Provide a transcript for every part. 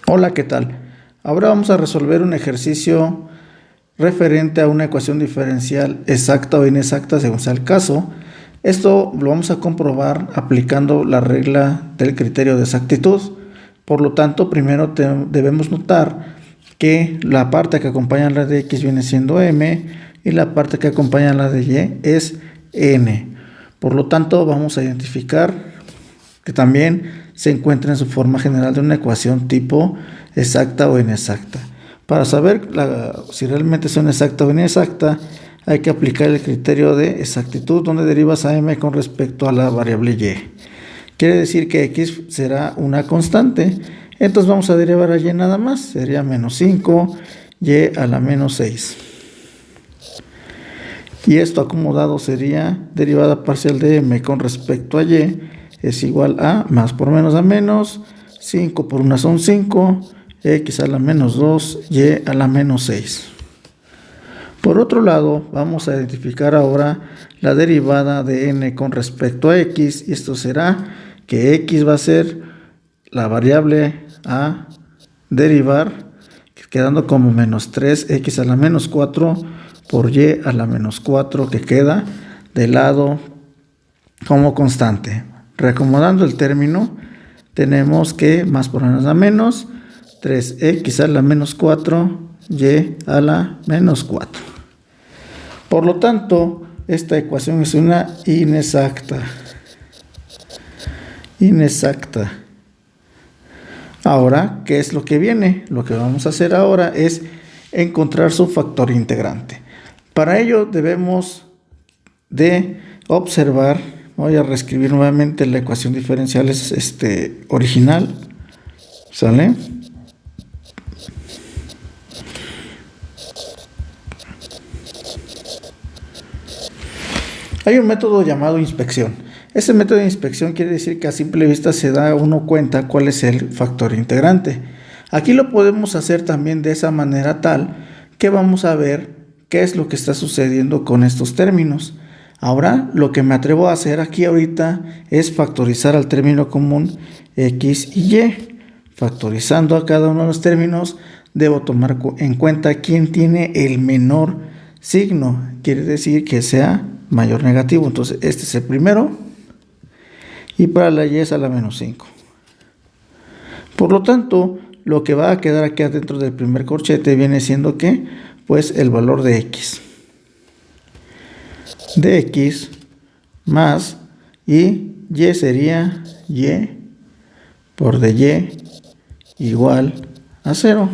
Hola, ¿qué tal? Ahora vamos a resolver un ejercicio referente a una ecuación diferencial exacta o inexacta según sea el caso. Esto lo vamos a comprobar aplicando la regla del criterio de exactitud. Por lo tanto, primero debemos notar que la parte que acompaña a la de x viene siendo m y la parte que acompaña a la de y es n. Por lo tanto, vamos a identificar que también se encuentra en su forma general de una ecuación tipo exacta o inexacta. Para saber si realmente son exacta o inexacta, hay que aplicar el criterio de exactitud, donde derivas a m con respecto a la variable y. Quiere decir que x será una constante, entonces vamos a derivar a y nada más, sería menos 5, y a la menos 6. Y esto acomodado sería derivada parcial de m con respecto a y es igual a más por menos a menos, 5 por 1 son 5, x a la menos 2, y a la menos 6. Por otro lado, vamos a identificar ahora la derivada de n con respecto a x, y esto será que x va a ser la variable a derivar, quedando como menos 3x a la menos 4 por y a la menos 4, que queda de lado como constante. Reacomodando el término, tenemos que más por menos a menos, 3x a la menos 4, y a la menos 4. Por lo tanto, esta ecuación es una inexacta. Ahora, ¿qué es lo que viene? Lo que vamos a hacer ahora es encontrar su factor integrante. Para ello debemos de observar, voy a reescribir nuevamente la ecuación diferencial original, ¿sale? Hay un método llamado inspección. Este método de inspección quiere decir que a simple vista se da uno cuenta cuál es el factor integrante. Aquí lo podemos hacer también de esa manera tal que vamos a ver qué es lo que está sucediendo con estos términos. Ahora, lo que me atrevo a hacer aquí ahorita es factorizar al término común x y y. Factorizando a cada uno de los términos, debo tomar en cuenta quién tiene el menor signo. Quiere decir que sea mayor negativo. Entonces, este es el primero. Y para la y es a la menos 5. Por lo tanto, lo que va a quedar aquí adentro del primer corchete viene siendo que, pues, el valor de x. De x más y sería y por de y igual a 0.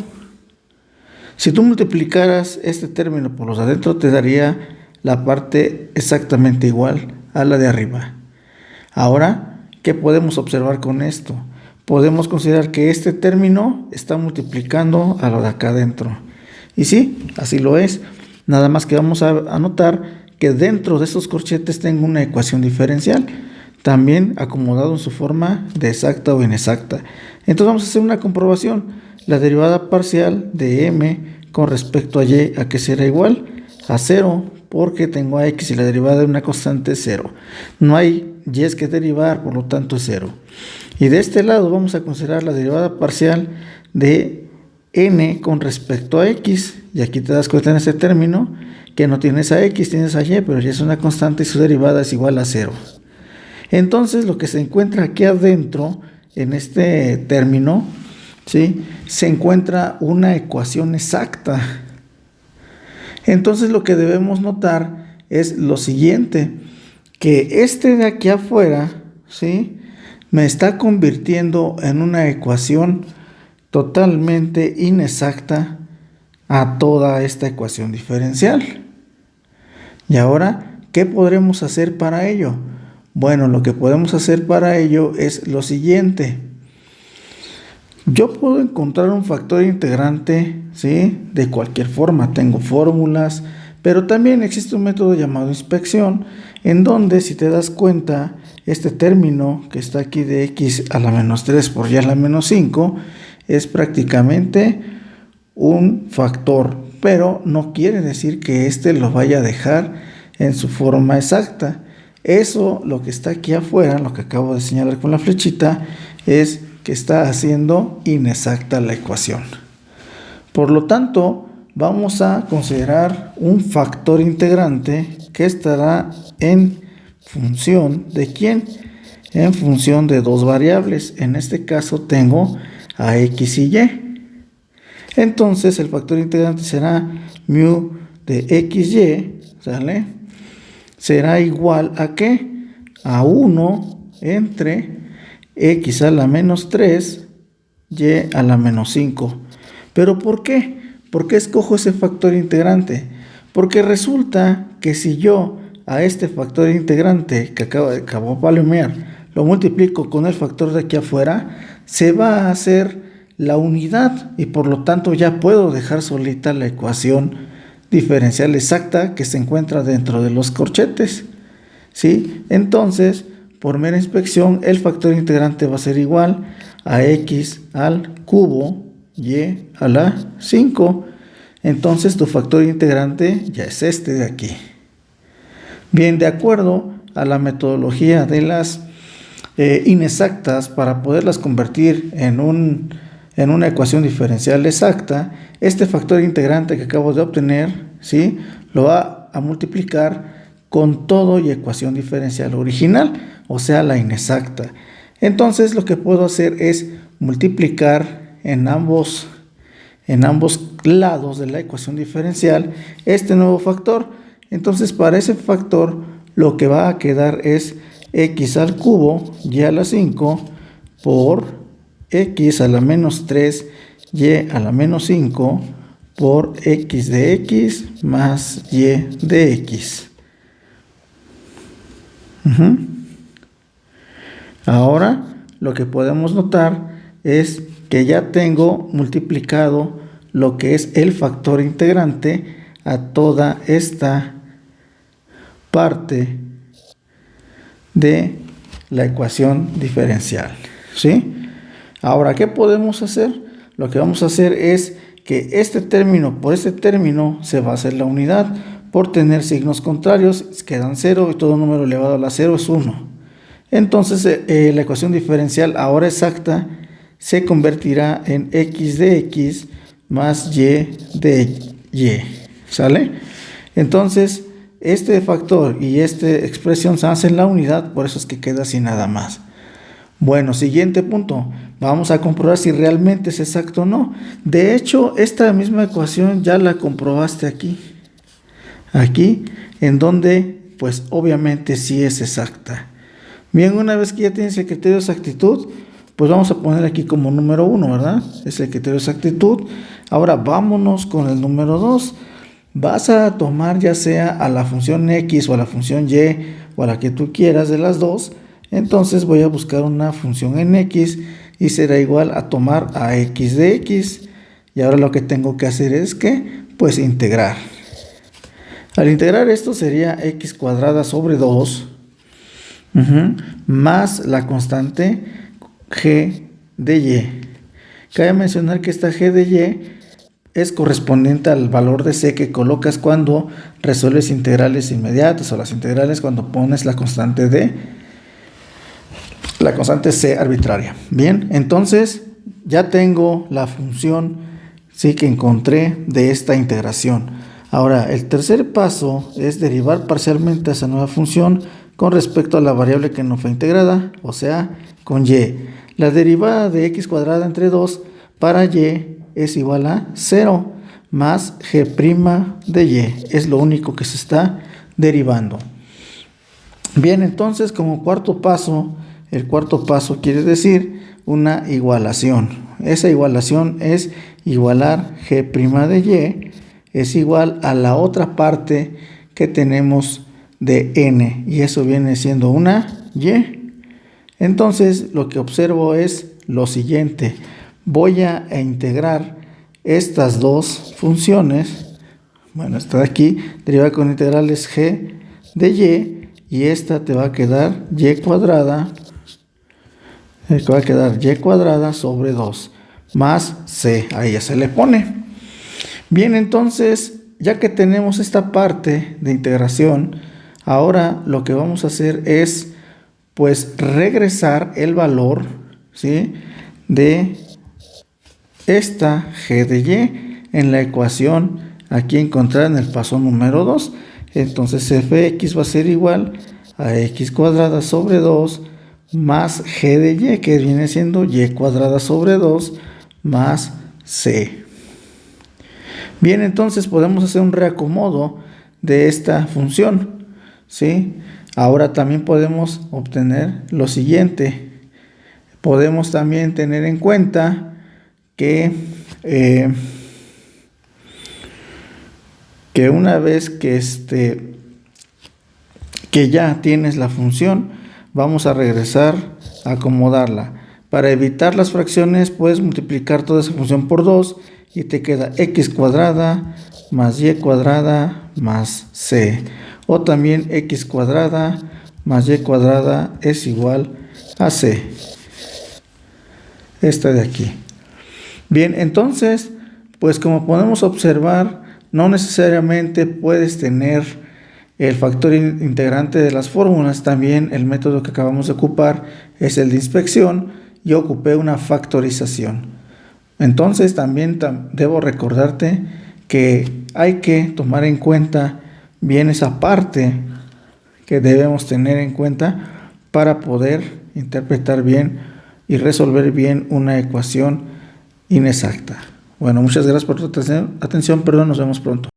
Si tú multiplicaras este término por los de adentro, te daría la parte exactamente igual a la de arriba. Ahora, ¿qué podemos observar con esto? Podemos considerar que este término está multiplicando a lo de acá adentro. Y sí, así lo es. Nada más que vamos a notar que dentro de estos corchetes tengo una ecuación diferencial, también acomodado en su forma de exacta o inexacta. Entonces vamos a hacer una comprobación. La derivada parcial de m con respecto a y, ¿a qué será igual? A 0, porque tengo a x y la derivada de una constante es 0. No hay y que derivar, por lo tanto es 0. Y de este lado vamos a considerar la derivada parcial de n con respecto a x. Y aquí te das cuenta en este término que no tienes a x, tienes a y, pero ya es una constante y su derivada es igual a 0. Entonces lo que se encuentra aquí adentro, en este término, ¿sí?, se encuentra una ecuación exacta. Entonces lo que debemos notar es lo siguiente, que este de aquí afuera, ¿sí?, me está convirtiendo en una ecuación totalmente inexacta a toda esta ecuación diferencial. Y ahora, ¿qué podremos hacer para ello? Bueno, lo que podemos hacer para ello es lo siguiente. Yo puedo encontrar un factor integrante, ¿sí?, de cualquier forma. Tengo fórmulas, pero también existe un método llamado inspección, en donde, si te das cuenta, este término que está aquí de x a la menos 3 por y a la menos 5 es prácticamente un factor, pero no quiere decir que este lo vaya a dejar en su forma exacta. Eso, lo que está aquí afuera, lo que acabo de señalar con la flechita, es que está haciendo inexacta la ecuación. Por lo tanto, vamos a considerar un factor integrante que estará en función de ¿quién? En función de dos variables. En este caso tengo a x y y. Entonces el factor integrante será mu de xy, ¿sale? Será igual a ¿qué? A 1 entre x a la menos 3, y a la menos 5. ¿Pero por qué? ¿Por qué escojo ese factor integrante? Porque resulta que si yo a este factor integrante que acabo de palomear lo multiplico con el factor de aquí afuera, se va a hacer la unidad y por lo tanto ya puedo dejar solita la ecuación diferencial exacta que se encuentra dentro de los corchetes, ¿sí? Entonces, por mera inspección, el factor integrante va a ser igual a x al cubo y a la 5. Entonces, tu factor integrante ya es este de aquí. Bien, de acuerdo a la metodología de las inexactas, para poderlas convertir en una ecuación diferencial exacta, este factor integrante que acabo de obtener, ¿sí?, lo va a multiplicar con todo y ecuación diferencial original, o sea, la inexacta. Entonces, lo que puedo hacer es multiplicar en ambos lados de la ecuación diferencial este nuevo factor. Entonces, para ese factor, lo que va a quedar es x al cubo y a la 5 por x a la menos 3 y a la menos 5 por x de x más y de x. Ahora lo que podemos notar es que ya tengo multiplicado lo que es el factor integrante a toda esta parte de la ecuación diferencial, ¿sí? Ahora, ¿qué podemos hacer? Lo que vamos a hacer es que este término por este término se va a hacer la unidad. Por tener signos contrarios quedan 0 y todo número elevado a la 0 es 1. Entonces la ecuación diferencial ahora exacta se convertirá en x de x más y de y, ¿sale? Entonces este factor y esta expresión se hacen la unidad, por eso es que queda así nada más. Bueno, siguiente punto. Vamos a comprobar si realmente es exacto o no. De hecho, esta misma ecuación ya la comprobaste aquí. Aquí, en donde, pues obviamente sí es exacta. Bien, una vez que ya tienes el criterio de exactitud, pues vamos a poner aquí como número 1, ¿verdad? Es el criterio de exactitud. Ahora vámonos con el número 2. Vas a tomar ya sea a la función x o a la función y o a la que tú quieras de las dos. Entonces voy a buscar una función en x y será igual a tomar a x de x. Y ahora lo que tengo que hacer es que, pues integrar. Al integrar esto sería x cuadrada sobre 2 más la constante g de y. Cabe mencionar que esta g de y es correspondiente al valor de c que colocas cuando resuelves integrales inmediatas o las integrales cuando pones la constante c arbitraria. Bien, entonces ya tengo la función, sí, que encontré de esta integración. Ahora, el tercer paso es derivar parcialmente esa nueva función con respecto a la variable que no fue integrada, o sea, con y. La derivada de x cuadrada entre 2 para y es igual a 0 más g' de y. Es lo único que se está derivando. Bien, entonces como cuarto paso, el cuarto paso quiere decir una igualación. Esa igualación es igualar g' de y es igual a la otra parte que tenemos de n, y eso viene siendo una y. Entonces lo que observo es lo siguiente: voy a integrar estas dos funciones. Bueno, esta de aquí deriva con integrales g de y esta te va a quedar y cuadrada, sobre 2 más c, ahí ya se le pone. Bien, entonces, ya que tenemos esta parte de integración, ahora lo que vamos a hacer es, pues, regresar el valor, ¿sí?, de esta g de y en la ecuación aquí encontrada en el paso número 2. Entonces f de x va a ser igual a x cuadrada sobre 2 más g de y, que viene siendo y cuadrada sobre 2 más c. Bien, entonces podemos hacer un reacomodo de esta función, ¿sí? Ahora también podemos obtener lo siguiente. Podemos también tener en cuenta que una vez que ya tienes la función, vamos a regresar a acomodarla. Para evitar las fracciones, puedes multiplicar toda esa función por 2 y te queda x cuadrada más y cuadrada más c. O también x cuadrada más y cuadrada es igual a c. Esta de aquí. Bien, entonces, pues como podemos observar, no necesariamente puedes tener el factor integrante de las fórmulas. También el método que acabamos de ocupar es el de inspección. Yo ocupé una factorización. Entonces también debo recordarte que hay que tomar en cuenta bien esa parte que debemos tener en cuenta para poder interpretar bien y resolver bien una ecuación inexacta. Bueno, muchas gracias por tu atención. Nos vemos pronto.